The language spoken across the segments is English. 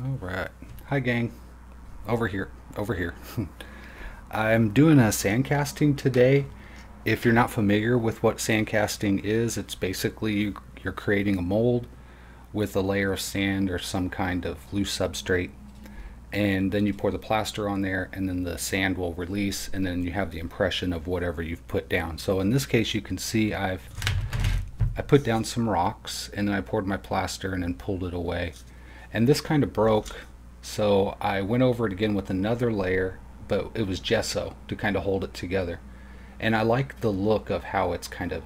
All right. Hi, gang. Over here. Over here. I'm doing a sandcasting today. If you're not familiar with what sandcasting is, it's basically you're creating a mold with a layer of sand or some kind of loose substrate, and then you pour the plaster on there, and then the sand will release, and then you have the impression of whatever you've put down. So in this case, you can see I put down some rocks, and then I poured my plaster and then pulled it away. And this kind of broke, so I went over it again with another layer, but it was gesso to kind of hold it together. And I like the look of how it's kind of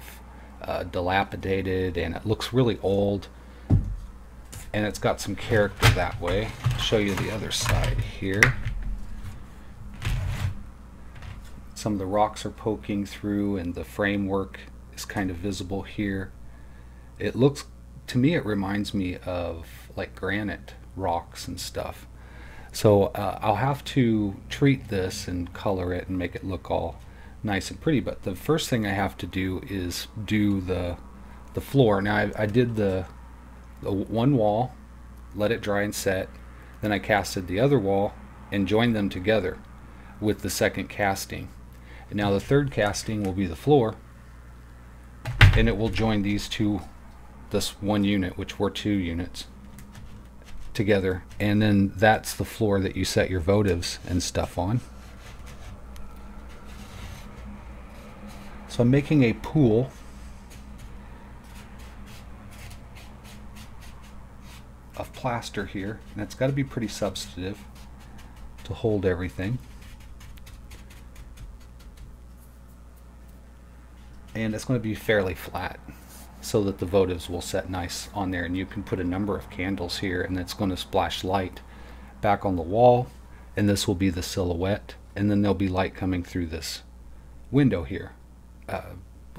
dilapidated, and it looks really old, and it's got some character that way. I'll show you the other side here. Some of the rocks are poking through, and the framework is kind of visible here. It looks, to me, it reminds me of like granite rocks and stuff. So I'll have to treat this and color it and make it look all nice and pretty. But the first thing I have to do is do the floor. Now I did the one wall, let it dry and set. Then I casted the other wall and joined them together with the second casting. And now the third casting will be the floor, and it will join these two, this one unit, which were two units, together. And then that's the floor that you set your votives and stuff on. So I'm making a pool of plaster here, and it's got to be pretty substantive to hold everything. And it's going to be fairly flat so that the votives will set nice on there, and you can put a number of candles here, and it's going to splash light back on the wall, and this will be the silhouette, and then there'll be light coming through this window here,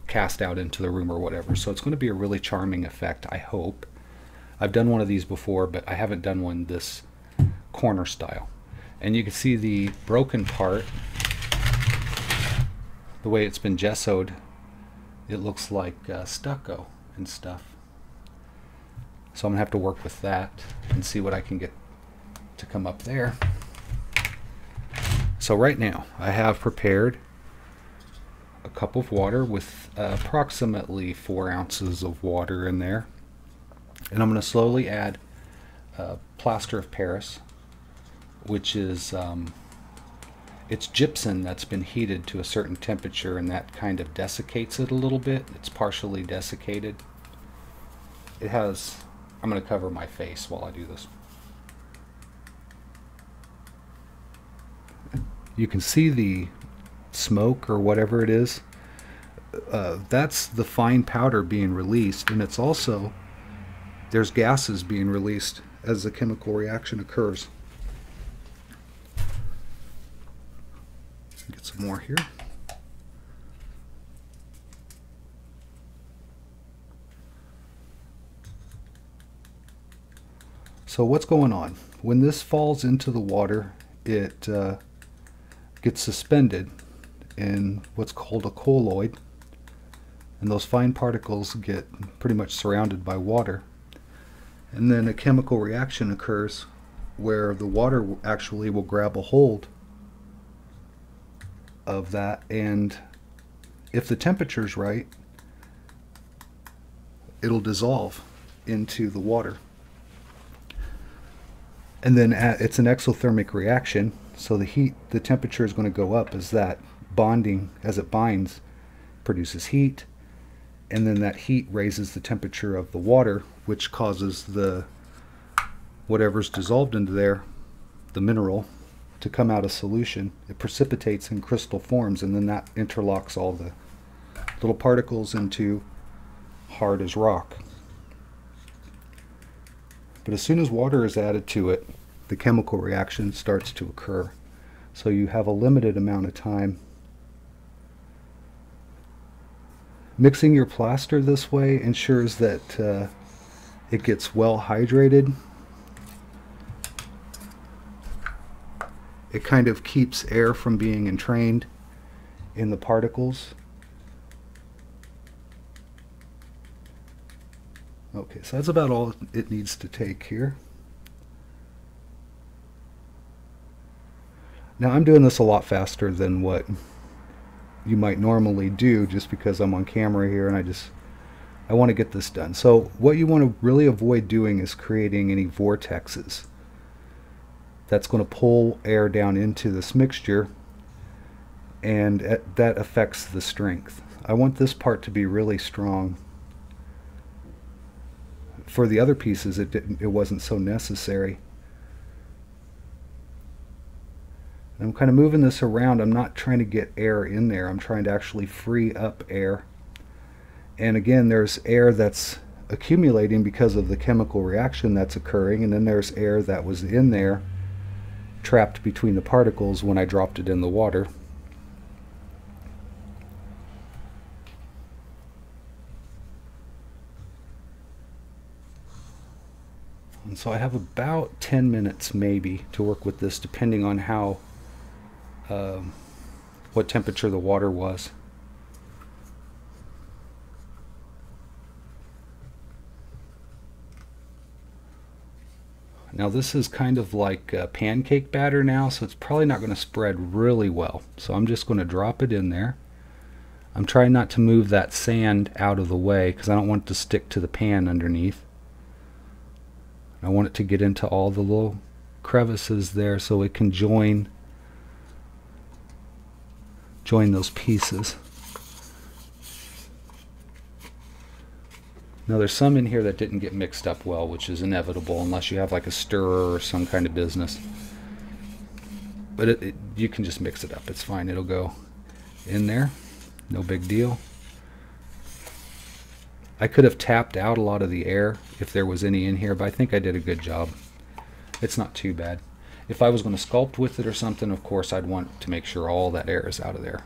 cast out into the room or whatever. So it's going to be a really charming effect, I hope. I've done one of these before, but I haven't done one this corner style. And you can see the broken part, the way it's been gessoed. It looks like stucco and stuff. So I'm gonna have to work with that and see what I can get to come up there. So right now I have prepared a cup of water with approximately 4 ounces of water in there. And I'm going to slowly add plaster of Paris, which is it's gypsum that's been heated to a certain temperature, and that kind of desiccates it a little bit. It's partially desiccated. It has, I'm going to cover my face while I do this. You can see the smoke or whatever it is. That's the fine powder being released, and it's also, there's gases being released as the chemical reaction occurs. Get some more here. So what's going on? When this falls into the water, it gets suspended in what's called a colloid, and those fine particles get pretty much surrounded by water. And then a chemical reaction occurs where the water actually will grab a hold of that, and if the temperature's right, it'll dissolve into the water. And then it's an exothermic reaction, so the temperature is going to go up as that bonding, as it binds, produces heat, and then that heat raises the temperature of the water, which causes the whatever's dissolved into there, the mineral, to come out of solution. It precipitates in crystal forms, and then that interlocks all the little particles into hard as rock. But as soon as water is added to it, the chemical reaction starts to occur. So you have a limited amount of time. Mixing your plaster this way ensures that it gets well hydrated. It kind of keeps air from being entrained in the particles. Okay, so that's about all it needs to take here. Now I'm doing this a lot faster than what you might normally do, just because I'm on camera here and I want to get this done. So what you want to really avoid doing is creating any vortexes. That's going to pull air down into this mixture, and that affects the strength. I want this part to be really strong. For the other pieces, it wasn't so necessary. I'm kind of moving this around. I'm not trying to get air in there. I'm trying to actually free up air. And again, there's air that's accumulating because of the chemical reaction that's occurring, and then there's air that was in there trapped between the particles when I dropped it in the water. And so I have about 10 minutes maybe to work with this, depending on how what temperature the water was. Now this is kind of like a pancake batter now, so it's probably not going to spread really well. So I'm just going to drop it in there. I'm trying not to move that sand out of the way because I don't want it to stick to the pan underneath. I want it to get into all the little crevices there so it can join those pieces. Now there's some in here that didn't get mixed up well, which is inevitable unless you have like a stirrer or some kind of business. But you can just mix it up. It's fine. It'll go in there. No big deal. I could have tapped out a lot of the air if there was any in here, but I think I did a good job. It's not too bad. If I was going to sculpt with it or something, of course I'd want to make sure all that air is out of there.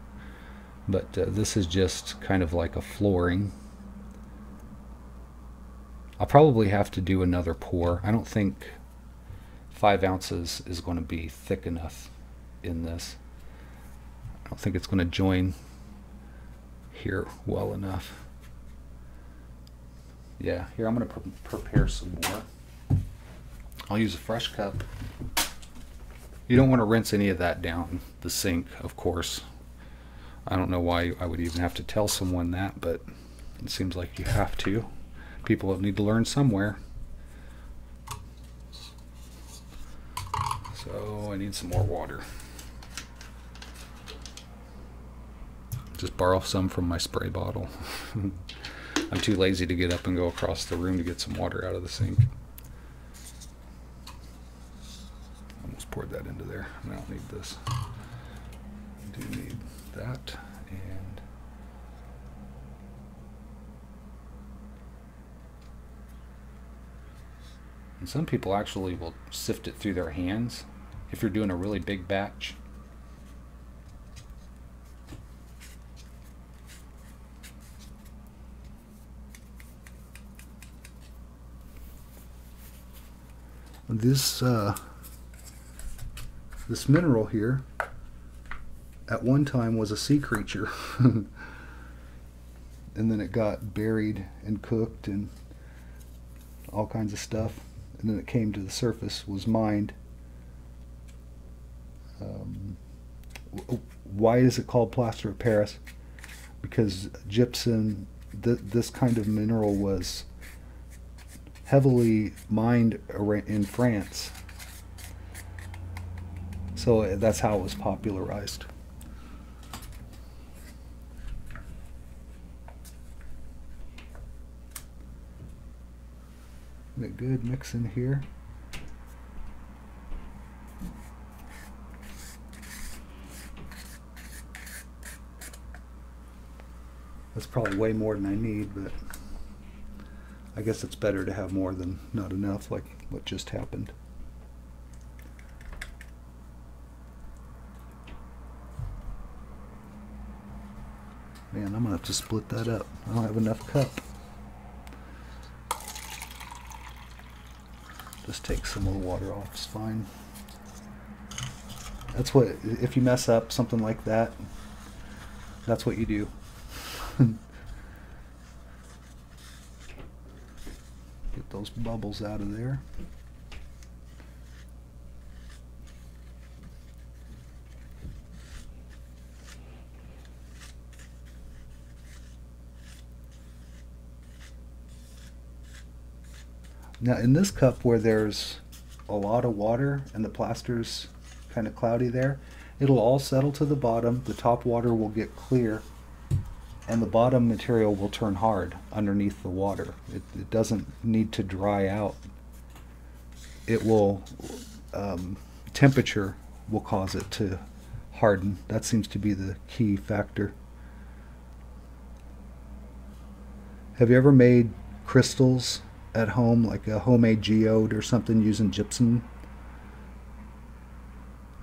But this is just kind of like a flooring. I'll probably have to do another pour. I don't think 5 ounces is going to be thick enough in this. I don't think it's going to join here well enough. Yeah, here I'm going to prepare some more. I'll use a fresh cup. You don't want to rinse any of that down the sink, of course. I don't know why I would even have to tell someone that, but it seems like you have to. People need to learn somewhere. So I need some more water. Just borrow some from my spray bottle. I'm too lazy to get up and go across the room to get some water out of the sink. Almost poured that into there. I don't need this. I do need that. And some people actually will sift it through their hands if you're doing a really big batch. This mineral here at one time was a sea creature. And then it got buried and cooked and all kinds of stuff, and then it came to the surface, was mined. Why is it called plaster of Paris? Because gypsum, this kind of mineral, was heavily mined in France. So that's how it was popularized. Get a good mix in here. That's probably way more than I need, but I guess it's better to have more than not enough, like what just happened. Man, I'm gonna have to split that up. I don't have enough cup. Just take some of the water off, it's fine. That's what, if you mess up something like that, that's what you do. Get those bubbles out of there. Now in this cup where there's a lot of water and the plaster's kind of cloudy there, it'll all settle to the bottom, the top water will get clear, and the bottom material will turn hard underneath the water. It doesn't need to dry out. It will, temperature will cause it to harden. That seems to be the key factor. Have you ever made crystals at home, like a homemade geode or something, using gypsum?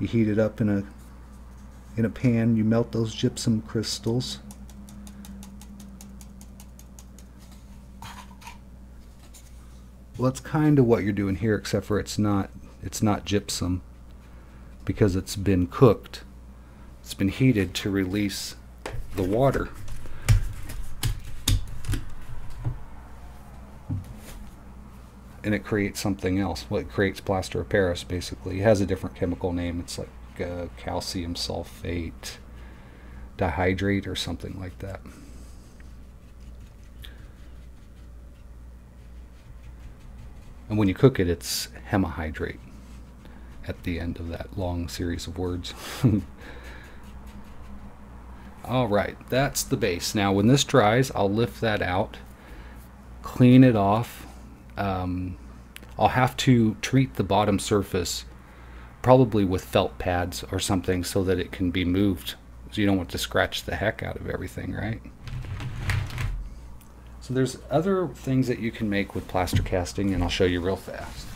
You heat it up in a pan, you melt those gypsum crystals. Well, that's kind of what you're doing here, except for it's not gypsum, because it's been cooked. It's been heated to release the water. And it creates something else. Well, it creates plaster of Paris, basically. It has a different chemical name. It's like calcium sulfate dihydrate or something like that. And when you cook it, it's hemihydrate at the end of that long series of words. Alright, that's the base. Now when this dries, I'll lift that out, clean it off. I'll have to treat the bottom surface probably with felt pads or something so that it can be moved, so you don't want to scratch the heck out of everything, right? So there's other things that you can make with plaster casting, and I'll show you real fast.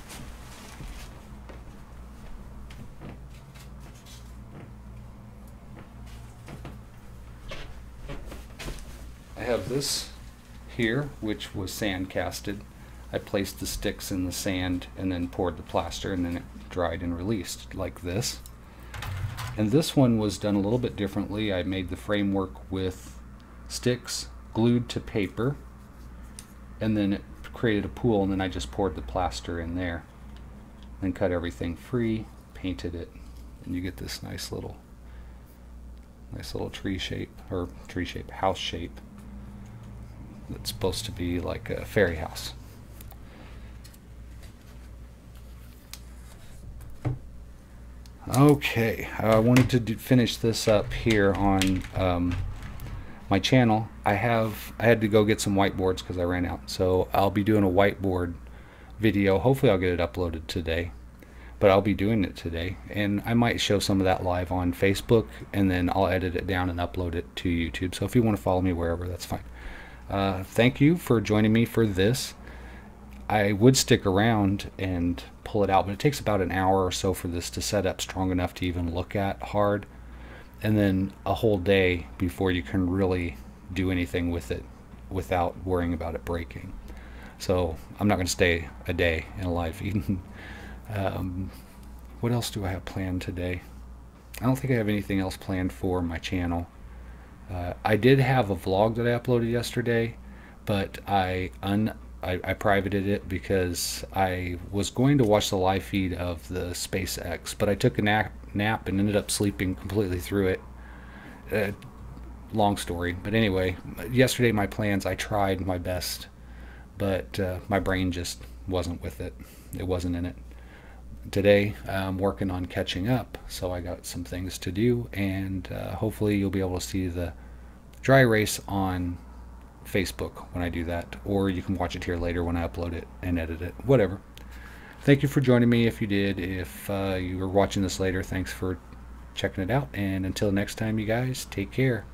I have this here, which was sand casted. I placed the sticks in the sand and then poured the plaster, and then it dried and released like this. And this one was done a little bit differently. I made the framework with sticks glued to paper, and then it created a pool, and then I just poured the plaster in there, then cut everything free, painted it, and you get this nice little tree shape, or house shape. That's supposed to be like a fairy house. Okay, I wanted to finish this up here on my channel. I had to go get some whiteboards because I ran out, so I'll be doing a whiteboard video. Hopefully I'll get it uploaded today, but I'll be doing it today, and I might show some of that live on Facebook, and then I'll edit it down and upload it to YouTube. So if you want to follow me wherever, that's fine. Thank you for joining me for this. I would stick around and pull it out, but it takes about an hour or so for this to set up strong enough to even look at hard, and then a whole day before you can really do anything with it without worrying about it breaking. So I'm not going to stay a day in a live feed. What else do I have planned today? I don't think I have anything else planned for my channel. I did have a vlog that I uploaded yesterday, but I privated it because I was going to watch the live feed of the SpaceX, but I took a nap and ended up sleeping completely through it. Long story, but anyway, yesterday my plans, I tried my best, but my brain just wasn't with it. It wasn't in it. Today I'm working on catching up, so I got some things to do, and hopefully you'll be able to see the dry erase on Facebook when I do that, or you can watch it here later when I upload it and edit it, whatever. Thank you for joining me if you did. If you were watching this later, thanks for checking it out, and until next time, you guys, take care.